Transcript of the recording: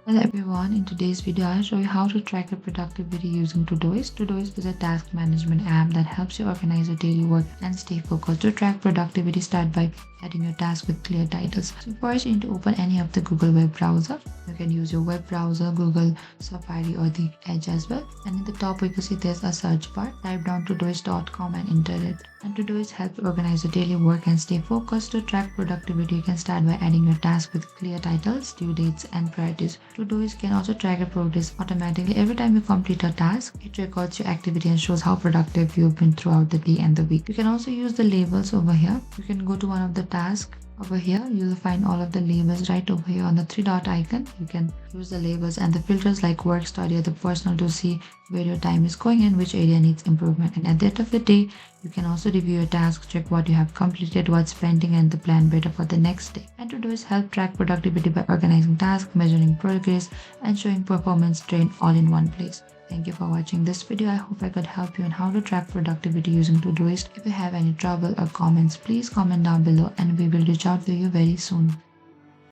Hello everyone, in today's video I'll show you how to track your productivity using Todoist. Todoist is a task management app that helps you organize your daily work and stay focused. To track productivity, start by adding your task with clear titles. So first you need to open any of the Google web browser. You can use your web browser, Google, Safari or the Edge as well. And in the top you can see there's a search bar. Type down todoist.com and enter it. And Todoist helps you organize your daily work and stay focused. To track productivity, you can start by adding your task with clear titles, due dates and priorities. Todoist can also track your progress automatically. Every time you complete a task, it records your activity and shows how productive you've been throughout the day and the week. You can also use the labels over here. You can go to one of the tasks over here. You'll find all of the labels right over here on the three dot icon. You can use the labels and the filters like work, study, or the personal to see where your time is going and which area needs improvement. And at the end of the day, you can also review your tasks, check what you have completed, what's pending, and the plan better for the next day. And to do is help track productivity by organizing tasks, measuring progress, and showing performance trend all in one place. Thank you for watching this video. I hope I could help you on how to track productivity using Todoist. If you have any trouble or comments, please comment down below and we will reach out to you very soon.